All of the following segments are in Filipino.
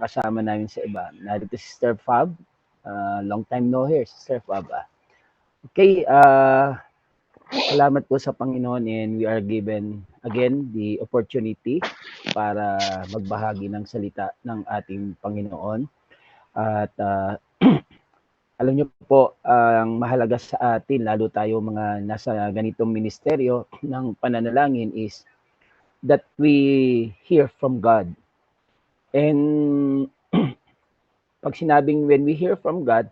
kasama namin sa iba. Narito si Sister Fab. Long time no here, Sister Fab. Okay, salamat po sa Panginoon and we are given again the opportunity para magbahagi ng salita ng ating Panginoon. At alam niyo po, ang mahalaga sa atin, lalo tayo mga nasa ganitong ministeryo ng pananalangin is that we hear from God. And pag sinabing when we hear from God,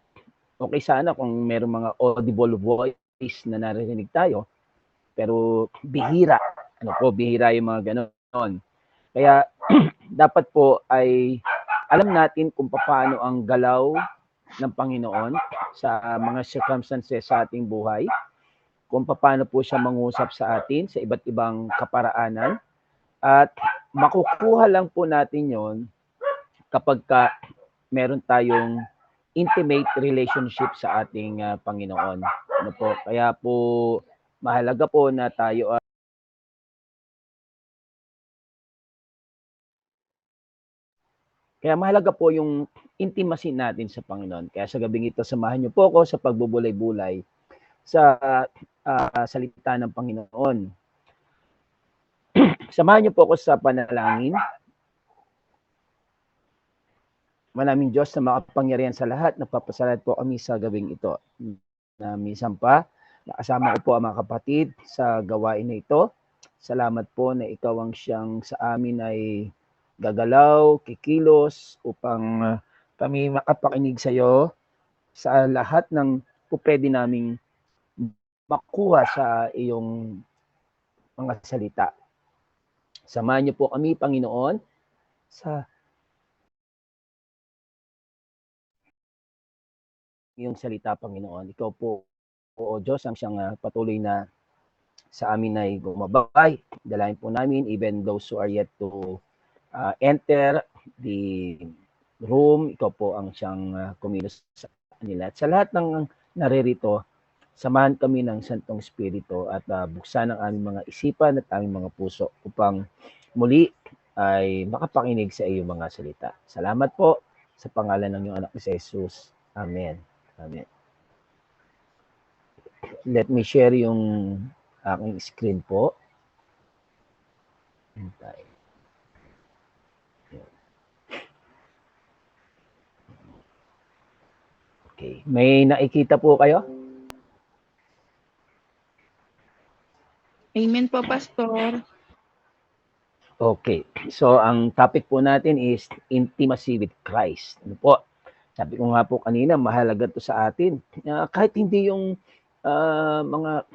okay sana kung merong mga audible voice na naririnig tayo, pero bihira. Bihira yung mga ganon. Kaya dapat po ay alam natin kung paano ang galaw ng Panginoon sa mga circumstances sa ating buhay, kung paano po siya mangusap sa atin sa iba't ibang kaparaanan, at makukuha lang po natin yon kapag meron tayong intimate relationship sa ating Panginoon. Kaya po mahalaga po na tayo Kaya mahalaga po yung intimacy natin sa Panginoon. Kaya sa gabing ito, samahan niyo po ako sa pagbubulay-bulay sa salita ng Panginoon. Samahan niyo po ako sa panalangin. Maraming Diyos na makapangyarihan sa lahat, nagpapasalamat po kami sa gabing ito. Na minsan pa, nakasama ko po ang mga kapatid sa gawain na ito. Salamat po na ikaw ang siyang sa amin ay gagalaw, kikilos upang kami makapakinig sa iyo sa lahat ng pwede naming makuha sa iyong mga salita. Samahan niyo po kami, Panginoon, sa iyong salita, Panginoon. Ikaw po, o Diyos, ang siyang patuloy na sa amin ay gumabay. Dalayan po namin, even those who are yet to enter the room, ikaw po ang siyang kumilos sa kanila. At sa lahat ng naririto, samahan kami ng Santong Espiritu at buksan ang aming mga isipan at aming mga puso upang muli ay makapakinig sa iyong mga salita. Salamat po sa pangalan ng iyong anak ni Jesus. Amen. Amen. Let me share yung aking screen po. Okay. May nakikita po kayo? Amen po, Pastor. Okay. So, ang topic po natin is intimacy with Christ. Ano po? Sabi ko nga po kanina, mahalaga to sa atin. Kahit hindi yung mga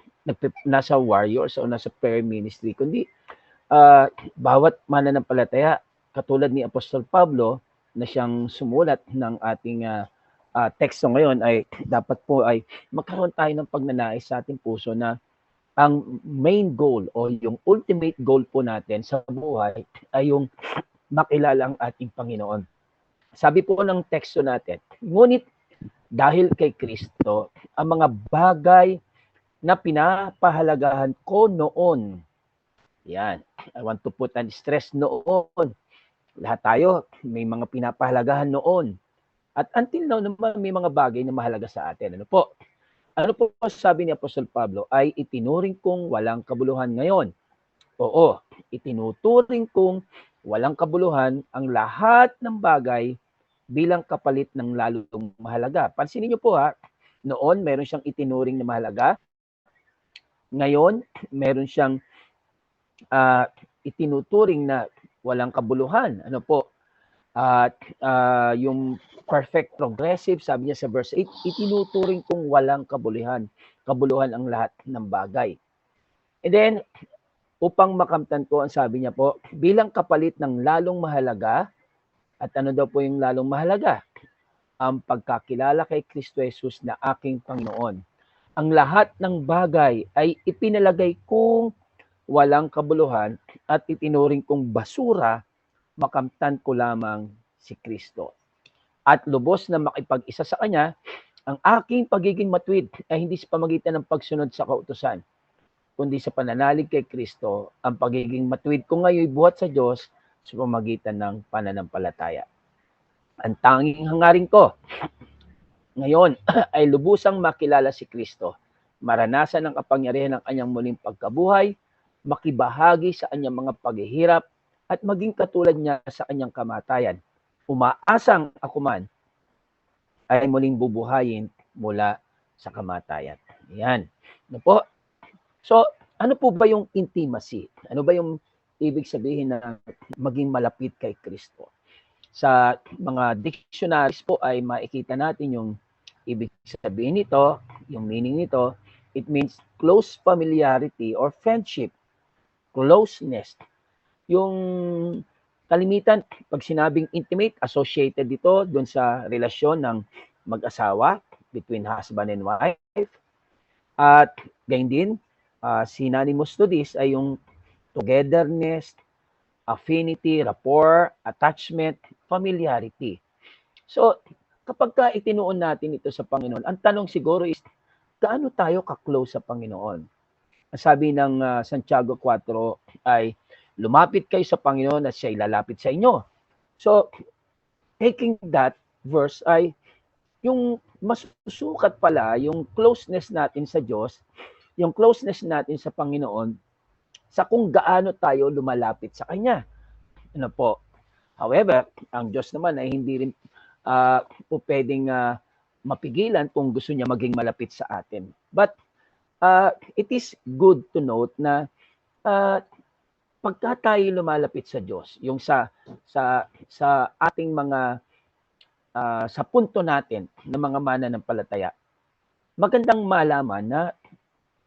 nasa warriors o nasa prayer ministry, kundi bawat mananampalataya, katulad ni Apostol Pablo na siyang sumulat ng ating teksto ngayon, ay dapat po ay magkaroon tayo ng pagnanais sa ating puso na ang main goal o yung ultimate goal po natin sa buhay ay yung makilala ang ating Panginoon. Sabi po ng teksto natin, ngunit dahil kay Kristo, ang mga bagay na pinapahalagahan ko noon, yan, I want to put an stress noon. Lahat tayo, may mga pinapahalagahan noon. At until now naman, may mga bagay na mahalaga sa atin. Ano po? Ano po sabi ni Apostol Pablo ay itinuring kong walang kabuluhan ngayon. Oo, itinuturing kong walang kabuluhan ang lahat ng bagay bilang kapalit ng lalong mahalaga. Pansinin niyo po noon meron siyang itinuring na mahalaga. Ngayon, meron siyang itinuturing na walang kabuluhan. Ano po? At yung perfect progressive, sabi niya sa verse 8, itinuturing kong walang kabuluhan ang lahat ng bagay. And then, upang makamtan ko, ang sabi niya po, bilang kapalit ng lalong mahalaga, at ano daw po yung lalong mahalaga? Ang pagkakilala kay Kristo Jesus na aking Panginoon. Ang lahat ng bagay ay ipinalagay kong walang kabuluhan at itinuring kong basura, makamtan ko lamang si Kristo. At lubos na makipag-isa sa Kanya, ang aking pagiging matuwid ay hindi sa pamagitan ng pagsunod sa kautusan, kundi sa pananalig kay Kristo. Ang pagiging matuwid ko ngayon buhat sa Diyos sa pamagitan ng pananampalataya. Ang tanging hangarin ko ngayon ay lubusang makilala si Kristo, maranasan ang kapangyarihan ng kanyang muling pagkabuhay, makibahagi sa kanyang mga paghihirap, at maging katulad niya sa kanyang kamatayan. Umaasang ako man ay muling bubuhayin mula sa kamatayan. Yan. Ano po? So, ano po ba yung intimacy? Ano ba yung ibig sabihin na maging malapit kay Kristo? Sa mga dictionaries po ay makikita natin yung ibig sabihin nito, yung meaning nito. It means close familiarity or friendship, closeness. Yung kalimitan, pag sinabing intimate, associated dito doon sa relasyon ng mag-asawa, between husband and wife. At gayon din, synonymous to this ay yung togetherness, affinity, rapport, attachment, familiarity. So, kapag ka itinuon natin ito sa Panginoon, ang tanong siguro is, gaano tayo ka-close sa Panginoon? Ang sabi ng Santiago 4 ay, lumapit kayo sa Panginoon at siya'y lalapit sa inyo. So, taking that verse ay, yung masusukat pala, yung closeness natin sa Diyos, yung closeness natin sa Panginoon, sa kung gaano tayo lumalapit sa Kanya. Ano po? However, ang Diyos naman ay hindi rin po pwedeng mapigilan kung gusto niya maging malapit sa atin. But it is good to note na pagka tayo lumalapit sa Diyos, yung sa ating mga sa punto natin ng mga mananampalataya, magandang malaman na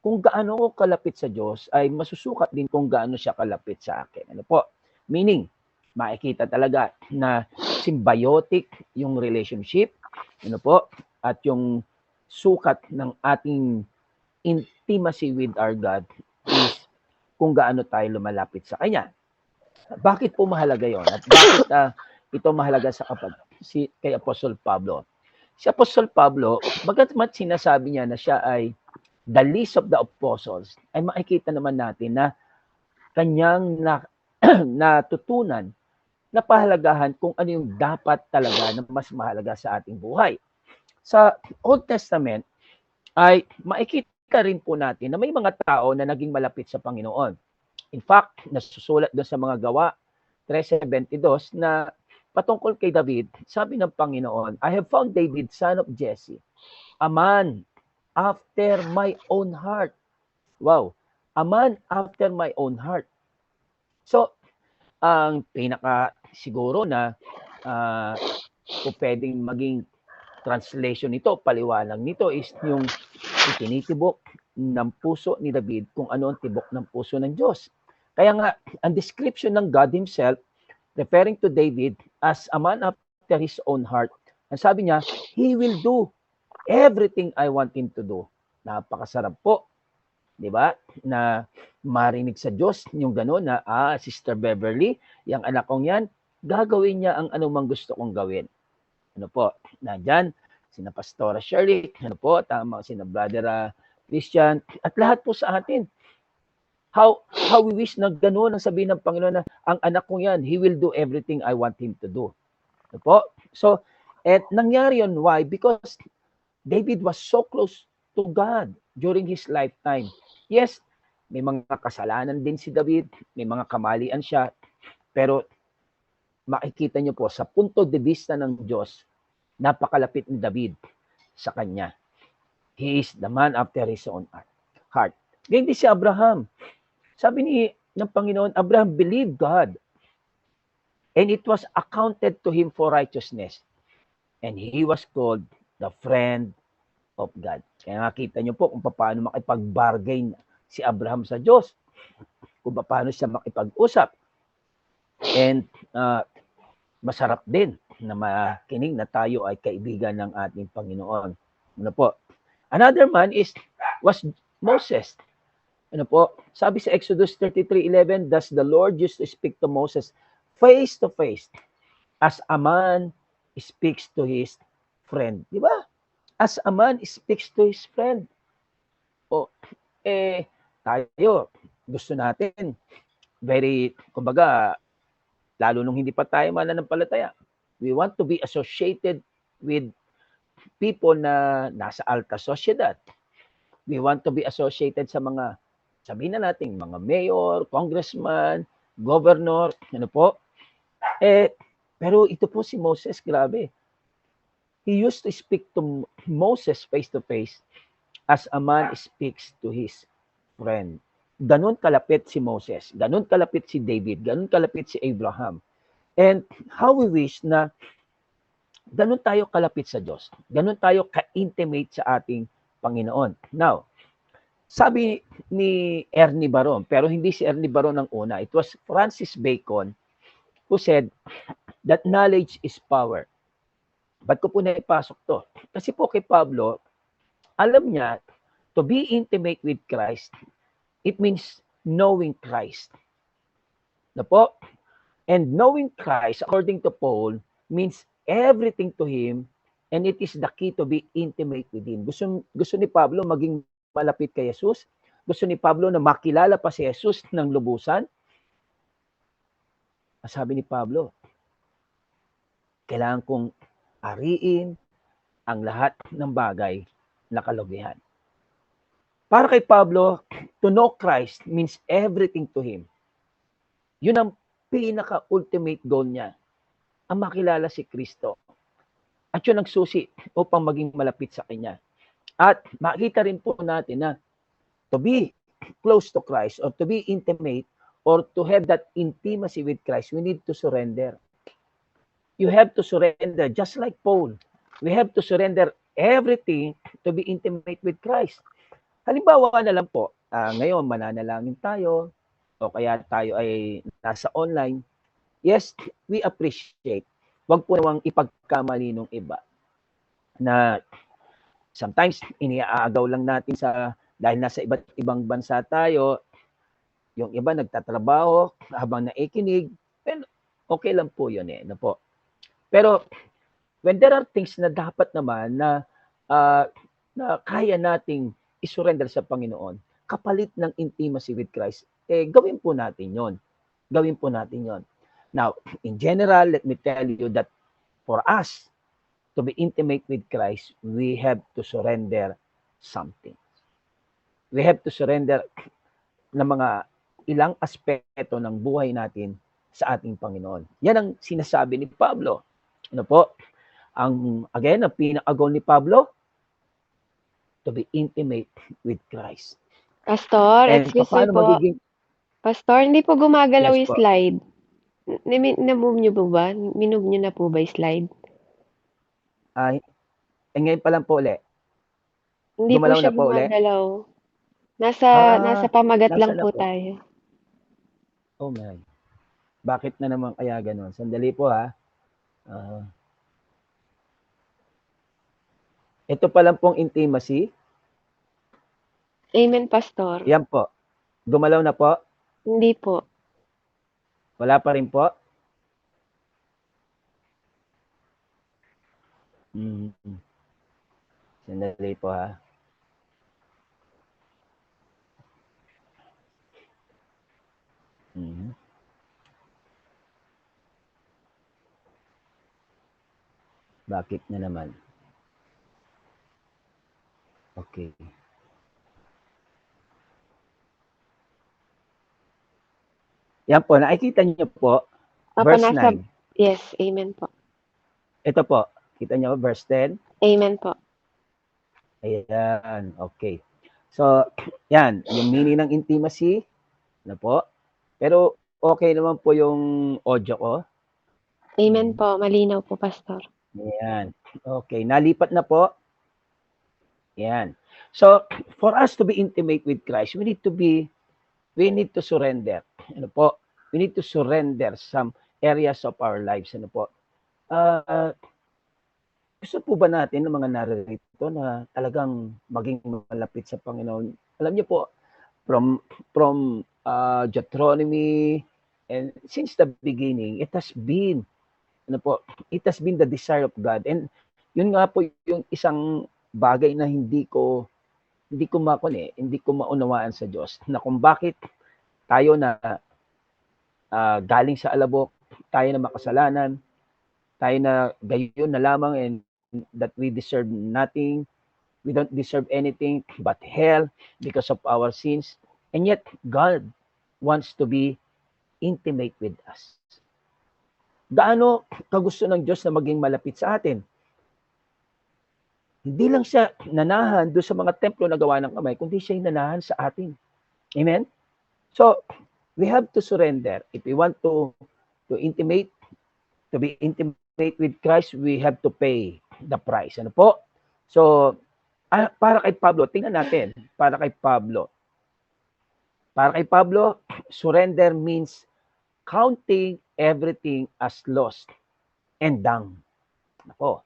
kung gaano ko kalapit sa Diyos ay masusukat din kung gaano siya kalapit sa akin. Ano po? Meaning, makikita talaga na symbiotic yung relationship, ano po, at yung sukat ng ating intimacy with our God is kung gaano tayo lumalapit sa Kanya. Bakit po mahalaga yon? At bakit ito mahalaga sa kay Apostol Pablo? Si Apostol Pablo, bagamat sinasabi niya na siya ay the least of the apostles, ay makikita naman natin na kanyang natutunan na pahalagahan kung ano yung dapat talaga na mas mahalaga sa ating buhay. Sa Old Testament ay makikita rin po natin na may mga tao na naging malapit sa Panginoon. In fact, nasusulat doon sa mga gawa 3:72 na patungkol kay David, sabi ng Panginoon, I have found David, son of Jesse, a man after my own heart. Wow, a man after my own heart. So, ang pinaka siguro na pwedeng maging translation nito, paliwanag nito is yung itinitibok ng puso ni David kung ano ang tibok ng puso ng Diyos. Kaya nga, ang description ng God Himself, referring to David as a man after His own heart, ang sabi niya, He will do everything I want Him to do. Napakasarap po, di ba? Na marinig sa Diyos yung gano'n na, Sister Beverly, yung anak kong yan, gagawin niya ang anumang gusto kong gawin. Ano po, nandyan, sina Pastora Shirley, ano po, tama, sina Brother Christian, at lahat po sa atin. How we wish na gano'n ang sabihin ng Panginoon na ang anak kong yan, He will do everything I want Him to do. Ano po? So, nangyari yun, why? Because David was so close to God during his lifetime. Yes, may mga kasalanan din si David, may mga kamalian siya, pero makikita niyo po sa punto de vista ng Diyos, napakalapit ni David sa kanya. He is the man after his own heart. Ganyan din si Abraham. Sabi ng Panginoon, Abraham believed God and it was accounted to him for righteousness. And he was called the friend of God. Kaya nakita niyo po kung paano makipag-bargain si Abraham sa Diyos, kung paano siya makipag-usap. And masarap din na makinig na tayo ay kaibigan ng ating Panginoon. Ano po? Another man was Moses. Ano po? Sabi sa Exodus 33:11, thus the Lord used to speak to Moses face to face as a man speaks to his friend. Di ba? As a man speaks to his friend. Tayo, gusto natin, kumbaga, lalo nung hindi pa tayo mananampalataya, We want to be associated with people na nasa alta sosyedad. We want to be associated sa mga, sabihin na natin, mga mayor, congressman, governor, ano po. Pero ito po si Moses, grabe. He used to speak to Moses face to face as a man speaks to his friend. Ganon kalapit si Moses, ganon kalapit si David, ganon kalapit si Abraham. And how we wish na ganon tayo kalapit sa Diyos, ganon tayo ka-intimate sa ating Panginoon. Now, sabi ni Ernie Baron, pero hindi si Ernie Baron ang una, it was Francis Bacon who said that knowledge is power. Ba't ko po naipasok to? Kasi po kay Pablo, alam niya, to be intimate with Christ, it means knowing Christ. Na po? And knowing Christ, according to Paul, means everything to Him, and it is the key to be intimate with Him. Gusto ni Pablo maging malapit kay Jesus? Gusto ni Pablo na makilala pa si Jesus ng lubusan? Sabi ni Pablo, kailangan kong ariin ang lahat ng bagay na kalugihan. Para kay Pablo, to know Christ means everything to Him. Yun ang pinaka-ultimate goal niya, ang makilala si Kristo. At yun ang susi upang maging malapit sa Kanya. At makita rin po natin na to be close to Christ or to be intimate or to have that intimacy with Christ, we need to surrender. You have to surrender just like Paul. We have to surrender everything to be intimate with Christ. Halimbawa na lang po, ngayon mananalangin tayo o kaya tayo ay nasa online. Yes, we appreciate. Huwag po namang ipagkamali ng iba na sometimes iniaagaw lang natin dahil nasa iba't ibang bansa tayo, yung iba nagtatrabaho habang naikinig, well, okay lang po yun na po. Pero when there are things na dapat naman na kaya nating isurrender sa Panginoon, kapalit ng intimacy with Christ, gawin po natin yon. Gawin po natin yon. Now, in general, let me tell you that for us to be intimate with Christ, we have to surrender something. We have to surrender ng mga ilang aspeto ng buhay natin sa ating Panginoon. Yan ang sinasabi ni Pablo. Ano po? Ang pinaka-goal ni Pablo, to be intimate with Christ. Pastor, And excuse me po. magiging... Pastor, hindi po gumagalaw Yes yung po. slide. Na-move niyo po ba? Minove niyo na po ba yung slide? Ngayon pa lang po ulit. Hindi po Gumalaw siya na po ulit? gumagalaw. Nasa pamagat lang Nasaan na po po? tayo. Oh my. Bakit na naman kaya ganun? Sandali po ha. Ito pa lang pong intimacy. Amen, Pastor. Yan po. Gumalaw na po? Hindi po. Wala pa rin po? Sandali po ha. Bakit na naman? Okay. Yan po, nakikita niyo po, verse 9. Yes, amen po. Ito po, kita niyo verse 10? Amen po. Ayan, okay. So, yan, yung meaning ng intimacy, na po. Pero, okay naman po yung audio ko. Amen po, malinaw po, Pastor. Ayan, okay. Nalipat na po. Ayan. So, for us to be intimate with Christ, we need to surrender. Ano po? We need to surrender some areas of our lives. Ano po? Gusto po ba natin ng mga naririto na talagang maging malapit sa Panginoon? Alam niyo po, from Deuteronomy, and since the beginning, it has been the desire of God. And yun nga po yung isang bagay na hindi ko maunawaan sa Diyos, na kung bakit tayo na galing sa alabok, tayo na makasalanan, tayo na gayon na lamang and that we deserve nothing, we don't deserve anything but hell because of our sins. And yet, God wants to be intimate with us. Gaano kagusto ng Diyos na maging malapit sa atin? Hindi lang siya nanahan doon sa mga templo na gawa ng kamay, kundi siya nanahan sa atin. Amen? So, we have to surrender. If we want to be intimate with Christ, we have to pay the price. Ano po? So, para kay Pablo, tingnan natin. Para kay Pablo, surrender means counting everything as lost and dung. Ako,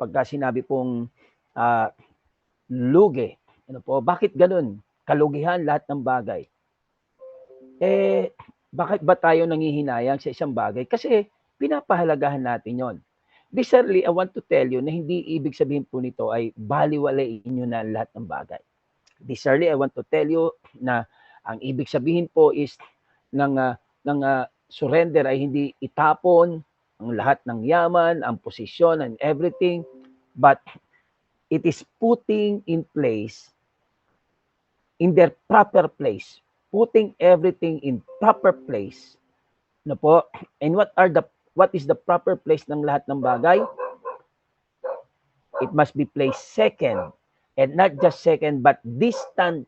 pagka sinabi pong lugi, ano po, bakit ganun? Kalugihan lahat ng bagay. Bakit ba tayo nangihinayang sa isang bagay? Kasi pinapahalagahan natin yon. Bizarrely, I want to tell you na hindi ibig sabihin po nito ay baliwalain nyo na lahat ng bagay. Bizarrely, I want to tell you na ang ibig sabihin po is ng surrender ay hindi itapon ang lahat ng yaman, ang posisyon, and everything, but it is putting in place, in their proper place, putting everything in proper place. No po? And what is the proper place ng lahat ng bagay? It must be placed second, and not just second, but distant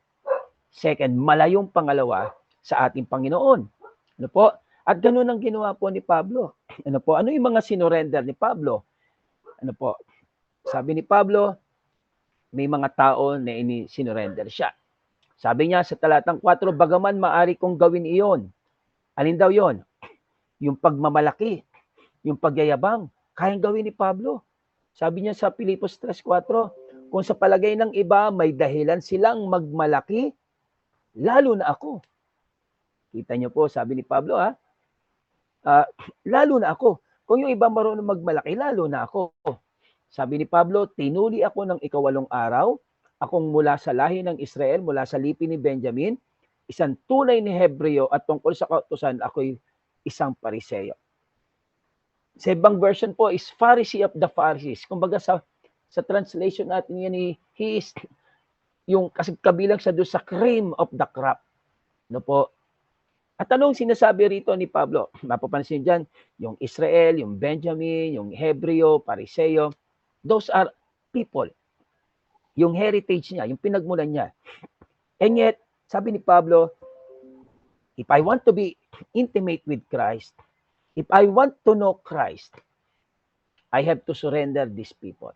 second, malayong pangalawa sa ating Panginoon. Ano po? At ganoon ang ginawa po ni Pablo. Ano po? Ano yung mga sinurrender ni Pablo? Ano po? Sabi ni Pablo, may mga tao na sinurrender siya. Sabi niya sa talatang 4, bagaman maari kong gawin iyon. Alin daw yon? Yung pagmamalaki, yung pagyayabang, kayang gawin ni Pablo. Sabi niya sa Filipos 3:4, kung sa palagay ng iba may dahilan silang magmalaki, lalo na ako. Kita niyo po, sabi ni Pablo, lalo na ako. Kung yung iba marunong magmalaki, lalo na ako. Sabi ni Pablo, tinuli ako ng 8 araw, akong mula sa lahi ng Israel, mula sa lipi ni Benjamin, isang tunay ni Hebreo, at tungkol sa kautusan, ako'y isang Pariseo. Sa ibang version po is Pharisee of the Pharisees. Kumbaga sa translation natin yan, he is yung kasi kabilang sa doon sa cream of the crop. No po? At anong sinasabi rito ni Pablo? Mapapansin dyan, yung Israel, yung Benjamin, yung Hebreo, Pariseo, those are people. Yung heritage niya, yung pinagmulan niya. And yet, sabi ni Pablo, if I want to be intimate with Christ, if I want to know Christ, I have to surrender these people.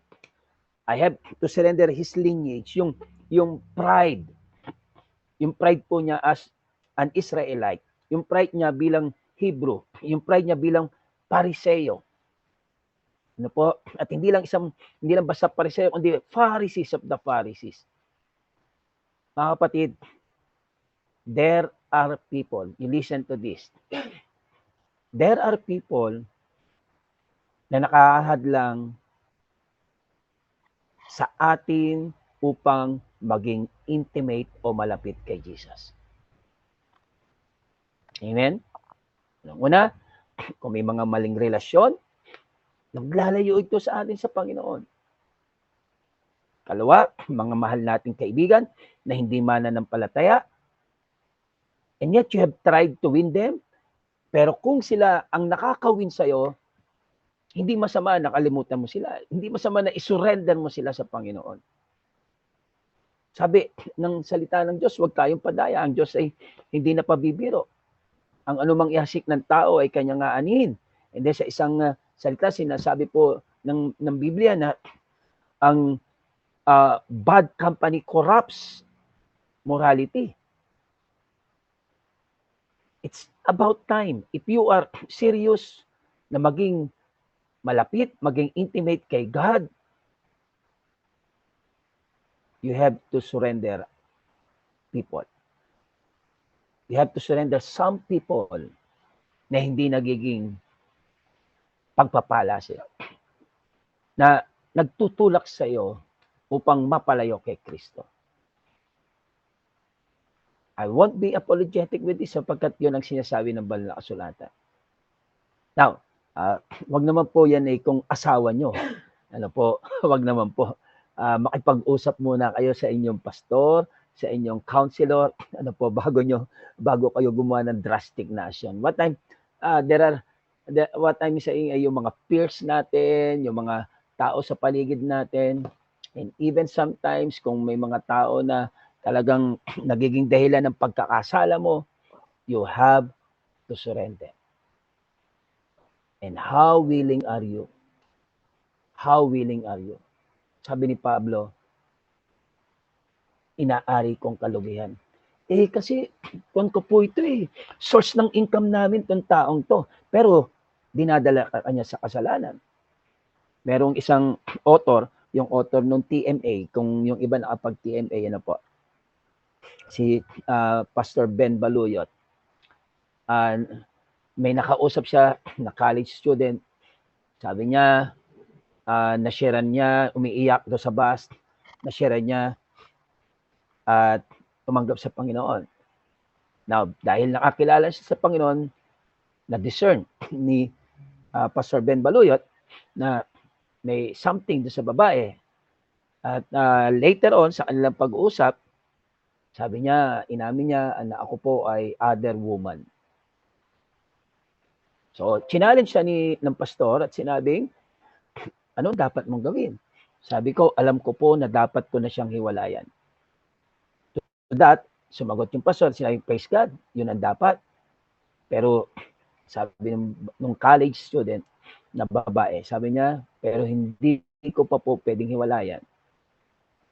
I have to surrender his lineage, yung pride. Yung pride po niya as an Israelite. Yung pride niya bilang Hebrew. Yung pride niya bilang Pariseo. Ano po? At hindi lang basta Pariseo, kundi Pharisees of the Pharisees. Mga kapatid, there are people, you listen to this, there are people na nakahadlang sa atin upang maging intimate o malapit kay Jesus. Amen? Una, kung may mga maling relasyon, naglalayo ito sa atin sa Panginoon. Kalawa, mga mahal nating kaibigan na hindi mananampalataya, and yet you have tried to win them, pero kung sila ang nakakawin sa'yo, hindi masama nakalimutan mo sila. Hindi masama na isurrender mo sila sa Panginoon. Sabi ng salita ng Diyos, huwag tayong padaya. Ang Diyos ay hindi na pabibiro. Ang anumang ihasik ng tao ay kanyang aanin. And then sa isang salita, sinasabi po ng Biblia na ang bad company corrupts morality. It's about time. If you are serious na maging malapit, maging intimate kay God, you have to surrender people. You have to surrender some people na hindi nagiging pagpapala sa'yo. Na nagtutulak sa'yo upang mapalayo kay Kristo. I won't be apologetic with this sapagkat yun ang sinasabi ng banal na kasulatan. Now, Wag naman po yan kung asawa nyo. Ano po, wag naman po. Makipag-usap muna kayo sa inyong pastor, sa inyong counselor, ano po, bago kayo gumawa ng drastic na action. What I'm saying ay yung mga peers natin, yung mga tao sa paligid natin, and even sometimes kung may mga tao na talagang nagiging dahilan ng pagkakasala mo, you have to surrender. And how willing are you? How willing are you? Sabi ni Pablo, inaari kong kalugihan. Kasi kung ko po ito source ng income namin tong taong to. Pero dinadala ka niya sa kasalanan. Merong isang author, yung author ng TMA, kung yung iba nakapag-TMA, ano po, si Pastor Ben Baluyot. May nakausap siya na college student. Sabi niya, nasharean niya, umiiyak do sa bus, nasharean niya at tumanggap sa Panginoon. Now, dahil nakakilala siya sa Panginoon, na-discern ni Pastor Ben Baluyot na may something do sa babae. At later on, sa kanilang pag-uusap, sabi niya, inamin niya na ako po ay other woman. So, challenge siya ng pastor at sinabing, ano dapat mong gawin? Sabi ko, alam ko po na dapat ko na siyang hiwalayan. To that, sumagot yung pastor, sinabi, praise God, yun ang dapat. Pero sabi nung college student na babae, sabi niya, pero hindi ko pa po pwedeng hiwalayan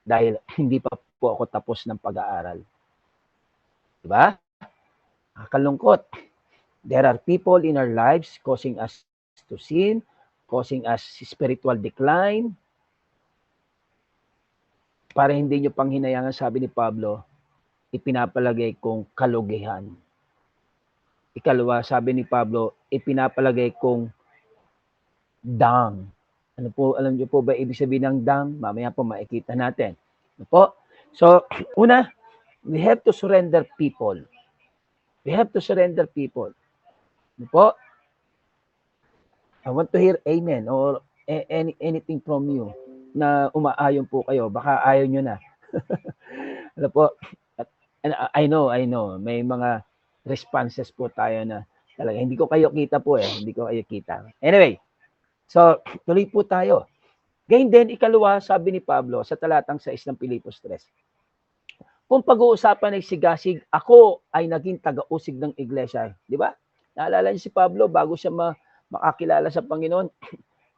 dahil hindi pa po ako tapos ng pag-aaral. Diba? Kalungkot. There are people in our lives causing us to sin, causing us spiritual decline. Para hindi nyo pang hinayangan, sabi ni Pablo, ipinapalagay kong kalugihan. Ikalawa, sabi ni Pablo, ipinapalagay kong dang. Ano po, alam niyo po ba ibig sabihin ng dang? Mamaya po makikita natin. Ano po? So, una, we have to surrender people. We have to surrender people. Ano po? I want to hear amen or anything from you na umaayon po kayo. Baka ayaw nyo na. Ano po? And I know, may mga responses po tayo na talaga. Hindi ko kayo kita po Hindi ko kayo kita. Anyway, so tuloy po tayo. Ganyan din, ikalawa, sabi ni Pablo sa talatang 6 ng Pilipos 3. Kung pag-uusapan ay sigasig, ako ay naging taga-usig ng iglesia. Di ba? Naalala niyo si Pablo, bago siya makakilala sa Panginoon,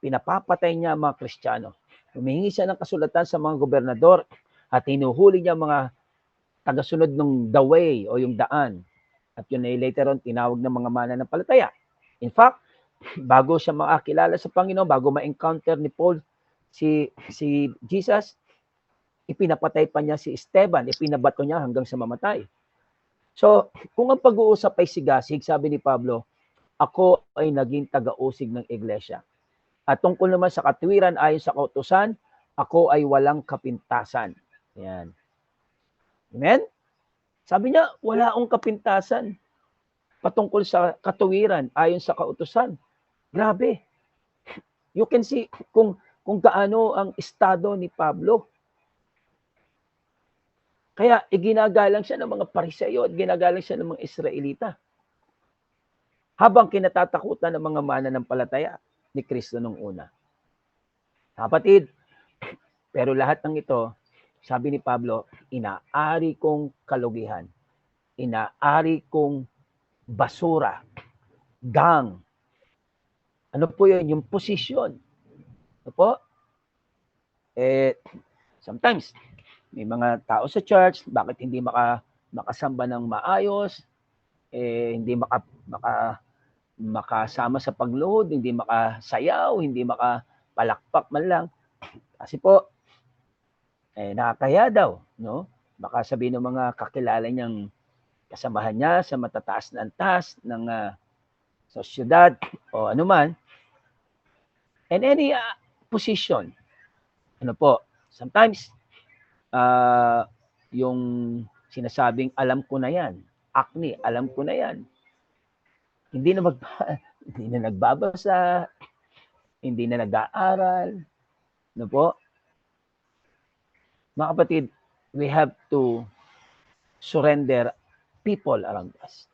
pinapapatay niya ang mga Kristiyano. Humihingi siya ng kasulatan sa mga gobernador at hinuhuli niya mga tagasunod ng the way o yung daan. At yun ay later on tinawag ng mga mananampalataya. In fact, bago siya makakilala sa Panginoon, bago ma-encounter ni Paul si Jesus, ipinapatay pa niya si Esteban, ipinabato niya hanggang sa mamatay. So, kung ang pag-uusap ay sigasig, sabi ni Pablo, ako ay naging taga-usig ng iglesia. At tungkol naman sa katuwiran ayon sa kautusan, ako ay walang kapintasan. Yan. Amen? Sabi niya, wala akong kapintasan patungkol sa katuwiran ayon sa kautusan. Grabe. You can see kung gaano ang estado ni Pablo. Kaya iginagalang siya ng mga Pariseo at ginagalang siya ng mga Israelita. Habang kinatatakutan ng mga mananampalataya ni Kristo nung una. Kapatid, pero lahat ng ito, sabi ni Pablo, inaari kong kalugihan. Inaari kong basura. Gang. Ano po yun? Yung posisyon. Ano po? Sometimes, may mga tao sa church, bakit hindi makasamba ng maayos, hindi makasama sa pagluhod, hindi makasayaw, hindi makapalakpak man lang. Kasi po, nakakaya daw, no? Baka sabihin ng mga kakilala niyang kasamahan niya sa matataas na antas ng sosyedad o anuman, and any position. Ano po, sometimes, yung sinasabing alam ko na yan, acne, alam ko na yan. Hindi na hindi na nagbabasa, hindi na nag-aaral. Ano po? Mga kapatid, we have to surrender people around us.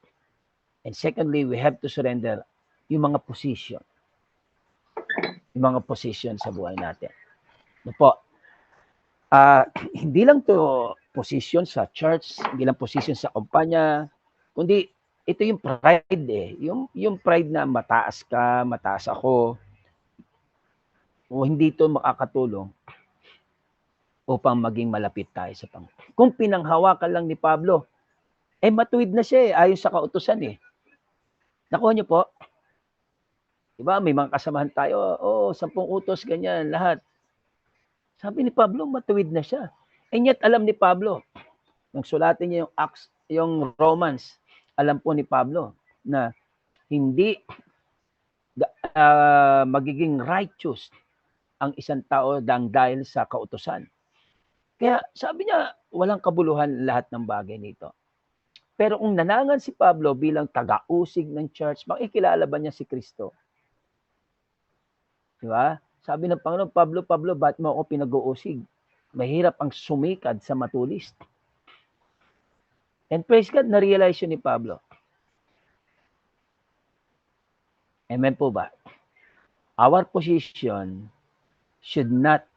And secondly, we have to surrender yung mga position. Yung mga position sa buhay natin. Ano po? Hindi lang to position sa church, hindi lang position sa kumpanya, kundi ito yung pride eh. Yung pride na mataas ka, mataas ako, o hindi to makakatulong upang maging malapit tayo sa Panginoon. Kung pinanghawakan lang ni Pablo, matuwid na siya eh, ayon sa kautusan eh. Nakuha niyo po? Diba, may mga kasamahan tayo, 10 utos, ganyan, lahat. Sabi ni Pablo, matuwid na siya. And yet, alam ni Pablo, nang sulatin niya yung Acts, yung Romans, alam po ni Pablo na hindi magiging righteous ang isang tao dahil sa kautusan. Kaya sabi niya, walang kabuluhan lahat ng bagay nito. Pero kung nanangan si Pablo bilang taga-usig ng church, makikilala ba niya si Kristo? Diba? Sabi ng Panginoon, Pablo, ba't mo ako pinag-uusig? Mahirap ang sumikad sa matulis. And praise God, na-realize yun ni Pablo. Amen po ba? Our position should not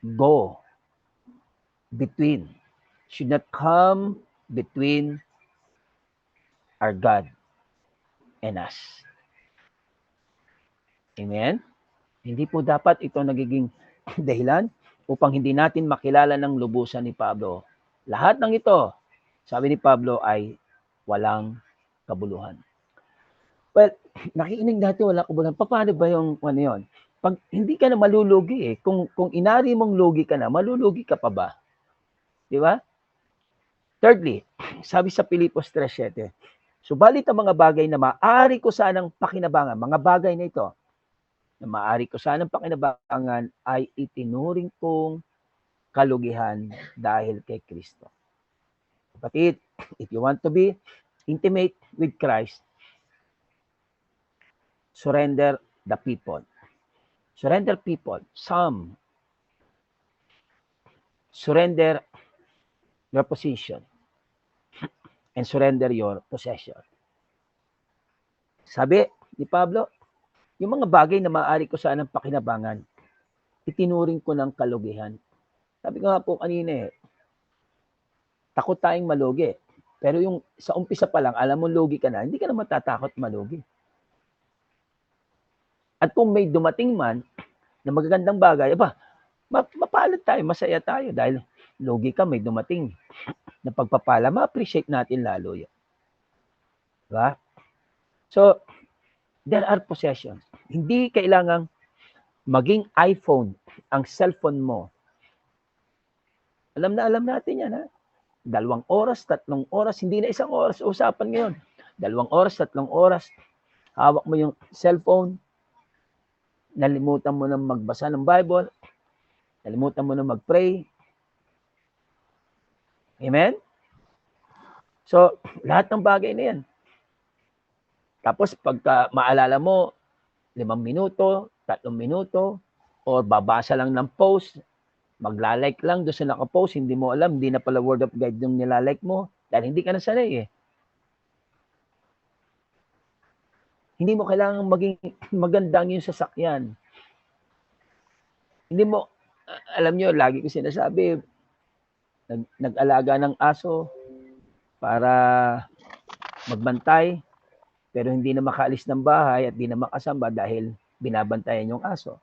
go between, should not come between our God and us. Amen? Hindi po dapat ito nagiging dahilan upang hindi natin makilala ng lubusan ni Pablo. Lahat ng ito, sabi ni Pablo, ay walang kabuluhan. Well, nakikinig natin walang kabuluhan. Paano ba yung ano yun? Pag hindi ka na malulugi eh. Kung inari mong lugi ka na, malulugi ka pa ba? Di ba? Thirdly, sabi sa Pilipos 3:7, subalit ang mga bagay na maaari ko sanang pakinabangan, mga bagay na ito, na maaari ko sanang pakinabangan ay itinuring kong kalugihan dahil kay Kristo. Kapatid, if you want to be intimate with Christ, surrender the people. Surrender people. Some. Surrender your position. And surrender your possession. Sabi ni Pablo, yung mga bagay na maaari ko sanang pakinabangan, itinuring ko ng kalugihan. Sabi ko nga po kanina takot tayong malugi. Pero yung sa umpisa pa lang, alam mo lugi ka na, hindi ka na matatakot malugi. At kung may dumating man na magagandang bagay, mapalad tayo, masaya tayo dahil lugi ka, may dumating na pagpapala, ma-appreciate natin lalo yun. Diba? So, there are possessions. Hindi kailangang maging iPhone ang cellphone mo. Alam natin yan, ha? 2 oras, 3 oras, hindi na 1 oras usapan ngayon. 2 oras, 3 oras, hawak mo yung cellphone, nalimutan mo na magbasa ng Bible, nalimutan mo na mag-pray. Amen? So, lahat ng bagay na yan. Tapos, pagka maalala mo, 5 minuto, 3 minuto, or babasa lang ng post, magla-like lang doon sa nakapost, hindi mo alam, hindi na pala word of God yung nilalike mo, dahil hindi ka na sanay eh. Hindi mo kailangan maging magandang yung sasakyan. Hindi mo, alam nyo, lagi ko sinasabi, nag-alaga ng aso para magbantay, pero hindi na makaalis ng bahay at hindi na makasamba dahil binabantayan yung aso.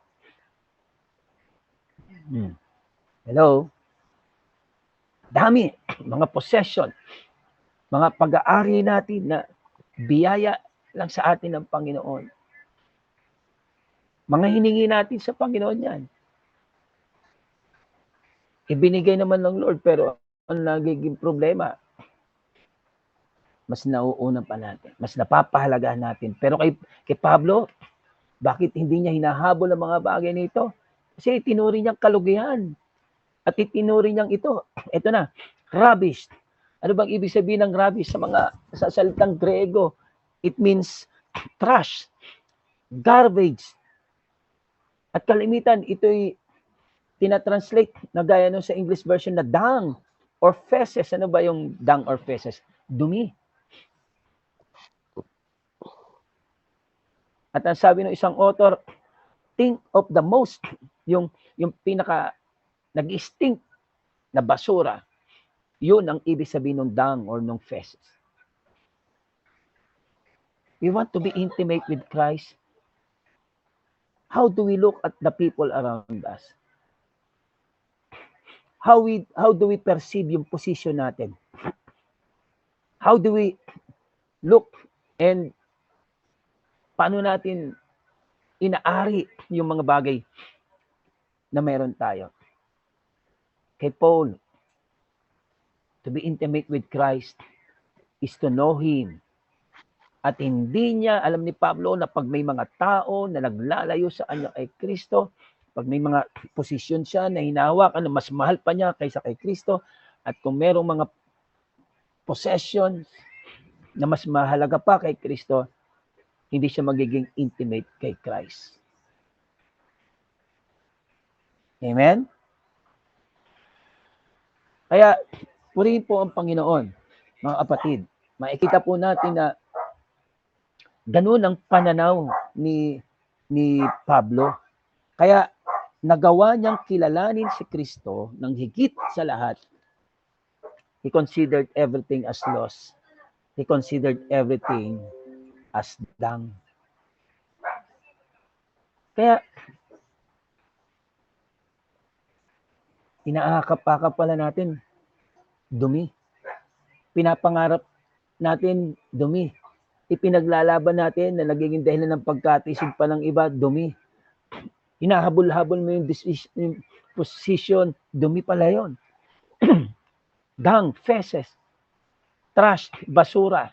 Hello? Dami, mga possession, mga pag-aari natin na biyaya lang sa atin ng Panginoon. Mga hiningi natin sa Panginoon yan. Ibinigay naman ng Lord, pero ang nagiging problema, mas nauuna pa natin, mas napapahalagahan natin. Pero kay Pablo, bakit hindi niya hinahabol ang mga bagay nito? Kasi itinuri niyang kalugihan. At itinuri niyang ito na, rubbish. Ano bang ibig sabihin ng rubbish sa salitang Grego? It means trash, garbage. At kalimitan, ito'y tinatranslate na gaya no sa English version na dung or feces. Ano ba yung dung or feces? Dumi. At ang sabi ng isang author, think of the most, yung pinaka nag-stink na basura, yun ang ibig sabihin ng dung or ng feces. We want to be intimate with Christ. How do we look at the people around us? How do we perceive yung position natin? How do we look and paano natin inaari yung mga bagay na meron tayo? Kay Paul, to be intimate with Christ is to know Him. At hindi niya, alam ni Pablo, na pag may mga tao na naglalayo sa kanya kay Kristo, pag may mga posisyon siya na hinahawakan na mas mahal pa niya kaysa kay Kristo, at kung merong mga possessions na mas mahalaga pa kay Kristo, hindi siya magiging intimate kay Christ. Amen? Kaya, purihin po ang Panginoon, mga kapatid. Makikita po natin na ganun ang pananaw ni Pablo. Kaya, nagawa niyang kilalanin si Kristo ng higit sa lahat. He considered everything as loss. He considered everything as dung. Kaya, inaakap-akap pala natin, dumi. Pinapangarap natin, dumi. Ipinaglalaban natin na nagiging dahilan ng pagkatisig pa ng iba, dumi. Hinahabol-habol mo yung position, dumi pala yun. Dung, feces, trash, basura.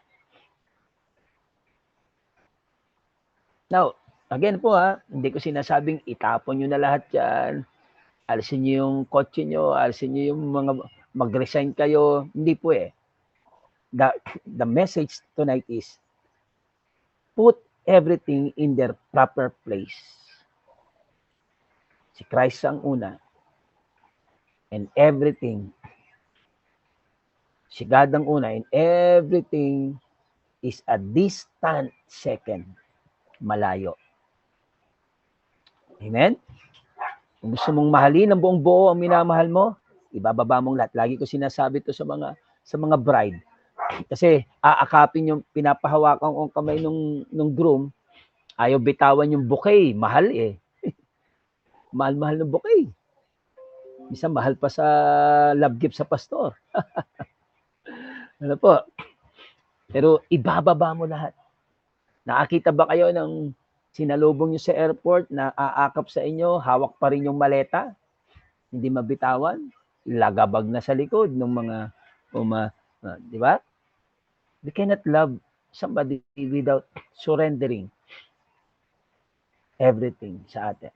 Now, again po hindi ko sinasabing itapon nyo na lahat yan. Alisin nyo yung kotse nyo, alisin nyo yung mga mag-resign kayo. Hindi po The message tonight is put everything in their proper place. Si Christ ang una. And everything, si God ang una, and everything is a distant second. Malayo. Amen? Kung gusto mong mahalin ng buong buo ang minamahal mo, ibababa mong lahat. Lagi ko sinasabi to sa mga bride. Kasi aakapin yung pinapahawakan kong kamay nung groom, ayaw bitawan yung bouquet. Mahal Mahal ng bouquet. Minsan mahal pa sa love gift sa pastor. Ano po? Pero ibababa mo lahat. Nakakita ba kayo ng sinalubong nyo sa airport na aakap sa inyo, hawak pa rin yung maleta, hindi mabitawan, lagabag na sa likod ng mga di ba? We cannot love somebody without surrendering everything sa atin.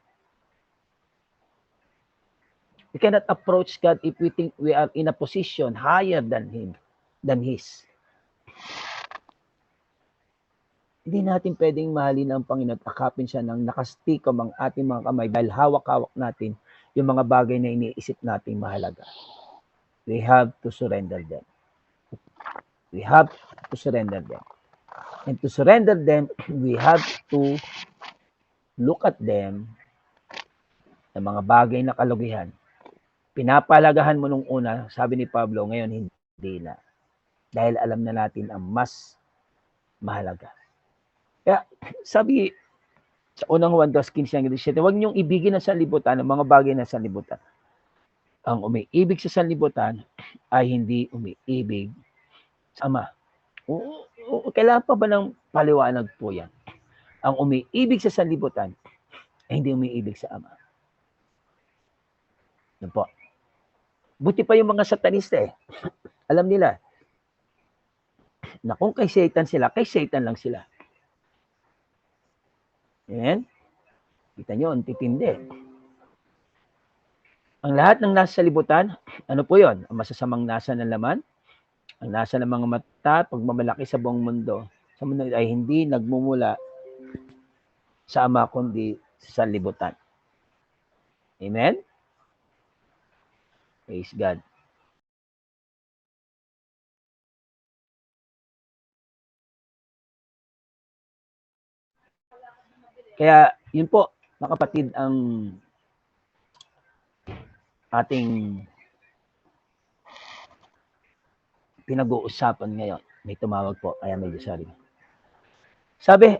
We cannot approach God if we think we are in a position higher than His. Hindi natin pwedeng mahalin ang Panginoon at akapin siya ng nakastikom ang ating mga kamay dahil hawak-hawak natin yung mga bagay na iniisip nating mahalaga. We have to surrender them. We have to surrender them. And to surrender them, we have to look at them na mga bagay na kalugihan. Pinapalagahan mo nung una, sabi ni Pablo, ngayon hindi na. Dahil alam na natin ang mas mahalaga. Kaya sabi sa unang Juan 2:15-17, huwag niyong ibigin ang sanlibutan, ang mga bagay na sanlibutan. Ang umiibig sa sanlibutan ay hindi umiibig sa Ama. Kailangan pa ba ng paliwanag po yan? Ang umiibig sa sanlibutan ay hindi umiibig sa Ama. Yan po. Buti pa yung mga satanista Alam nila na kung kay Satan sila, kay Satan lang sila. Amen? Kita nyo, ang titindi. Ang lahat ng nasa libutan, ano po yon? Ang masasamang nasa ng laman, ang nasa ng mga mata, pagmamalaki sa buong mundo. Sumunod ay hindi nagmumula sa Ama kundi sa sanlibutan. Amen? Praise God. Kaya yun po, mga kapatid, ang ating pinag-uusapan ngayon. May tumawag po, kaya medyo sorry. Sabi,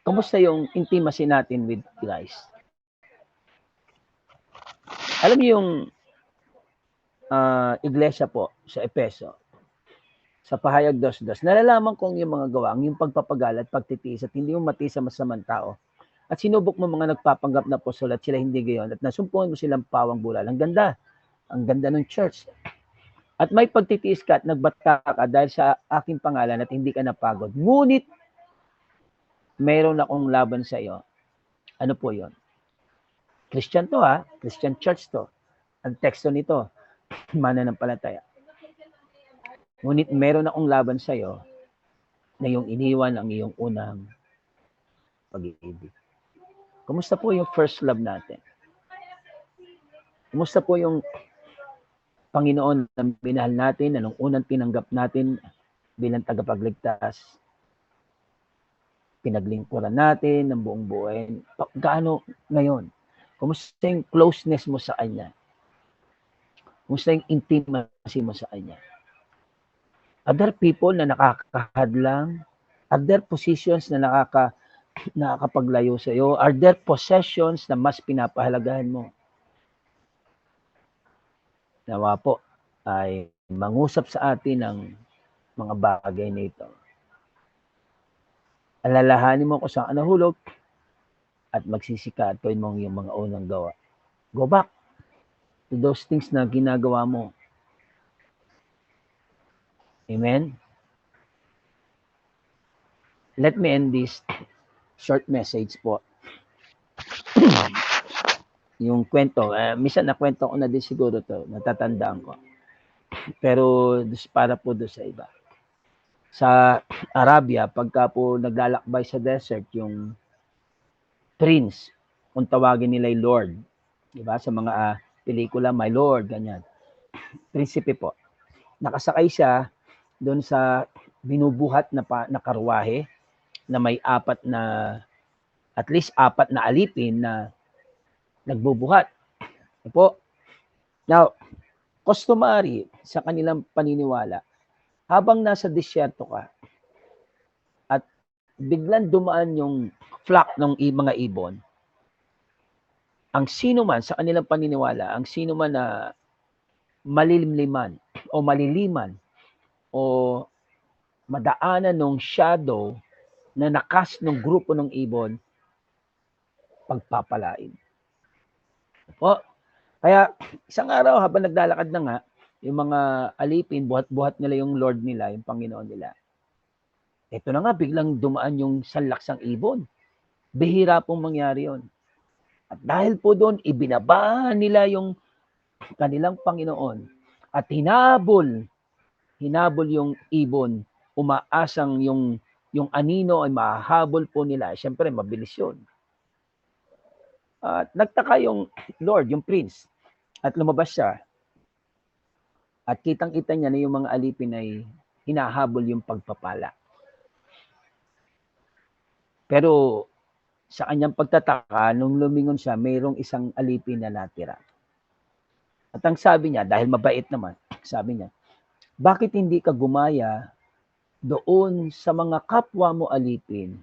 kumusta yung intimacy natin with Christ? Alam niyo yung iglesia po sa Epeso, sa pahayag 2:2, nalalaman kong yung mga gawaang, yung pagpapagal at pagtitiis at hindi mo matiis sa masamang tao. At sinubok mo mga nagpapanggap na apostol at sila hindi gayon at nasumpungan mo silang pawang bulal. Ang ganda ng church. At may pagtitiis ka at nagbata ka dahil sa aking pangalan at hindi ka napagod. Ngunit, mayroon akong laban sa iyo. Ano po yon? Christian to ha, Christian church to. Ang teksto nito, mananampalataya. Ngunit meron akong laban sa iyo na yung iniwan ang iyong unang pag-ibig. Kumusta po yung first love natin? Kumusta po yung Panginoon na minahal natin, na nung unang tinanggap natin bilang tagapagligtas, pinaglingkuran natin ng buong buhay? Gaano ngayon? Kumusta yung closeness mo sa Kanya? Kumusta yung intimacy mo sa Kanya? Are there people na nakakahadlang? Are there positions na nakakapaglayo sa iyo? Are there possessions na mas pinapahalagahan mo? Nawa po ay mangusap sa atin ng mga bagay na ito. Alalahanin mo kung saan ka nahulog at magsisika at gawin mo yung mga unang gawa. Go back to those things na ginagawa mo. Amen? Let me end this short message po. Yung kwento, minsan nakwento ko na din siguro to, natatandaan ko. Pero para po doon sa iba. Sa Arabia, pagka po naglalakbay sa desert, yung prince, kung tawagin nila yung Lord, di ba? Sa mga pelikula, my Lord, ganyan. Prinsipe po. Nakasakay siya doon sa binubuhat na karwahe na may at least apat na alipin na nagbubuhat. Po. Now, customary sa kanilang paniniwala, habang nasa disyerto ka at biglang dumaan yung flock ng mga ibon, ang sino man sa kanilang paniniwala, ang sino man na malilimliman o maliliman o madaanan ng shadow na nakas ng grupo ng ibon, pagpapalain. Po. Kaya isang araw habang naglalakad na nga, yung mga alipin, buhat-buhat nila yung Lord nila, yung Panginoon nila. Ito na nga, biglang dumaan yung sanlaksang ibon. Bihira pong mangyari yon. At dahil po doon, ibinaba nila yung kanilang Panginoon. At hinabol yung ibon. Umaasang yung anino ay mahahabol po nila. Siyempre, mabilis yun. At nagtaka yung Lord, yung Prince. At lumabas siya. At kitang-kita niya na yung mga alipin ay hinahabol yung pagpapala. Pero sa kanyang pagtataka, nung lumingon siya, mayroong isang alipin na natira. At ang sabi niya, dahil mabait naman, sabi niya, bakit hindi ka gumaya doon sa mga kapwa mo alipin?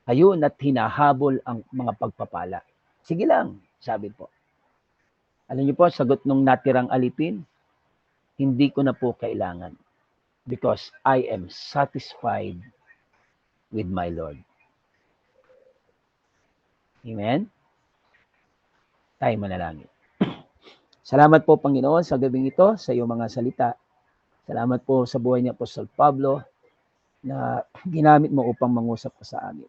Ayun at hinahabol ang mga pagpapala. Sige lang, sabi po. Alam niyo po, sagot nung natirang alipin, hindi ko na po kailangan because I am satisfied with my Lord. Amen? Tayo manalangin. Salamat po, Panginoon, sa gabing ito, sa iyong mga salita. Salamat po sa buhay ni Apostol Pablo na ginamit mo upang mangusap ka sa amin.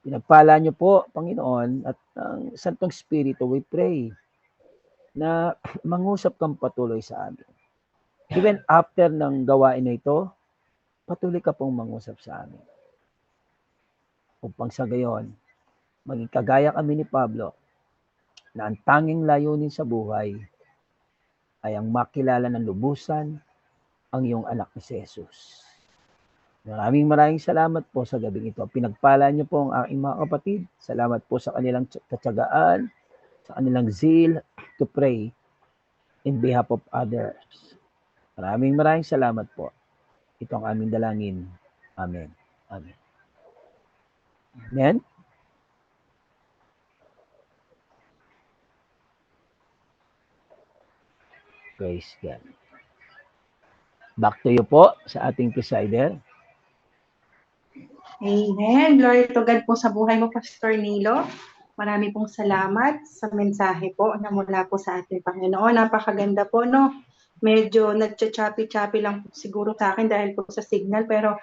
Pinagpala niyo po, Panginoon, at ang Santong Espiritu, we pray na mangusap kang patuloy sa amin. Even after ng gawain na ito, patuloy ka pong mangusap sa amin. Upang sa gayon, maging kagaya kami ni Pablo, na ang tanging layunin sa buhay ay ang makilala ng lubusan ang iyong anak na si Jesus. Maraming salamat po sa gabing ito. Pinagpala niyo po ang aking mga kapatid. Salamat po sa kanilang katsagaan, sa kanilang zeal to pray in behalf of others. Maraming salamat po. Ito ang aming dalangin. Amen. Amen. Amen. Praise God. Back to you po sa ating presider. Amen. Glory to God po sa buhay mo, Pastor Nilo. Marami pong salamat sa mensahe po na mula po sa ating Panginoon. Napakaganda po, no? Medyo nagcha-choppy-choppy lang po siguro sa akin dahil po sa signal, pero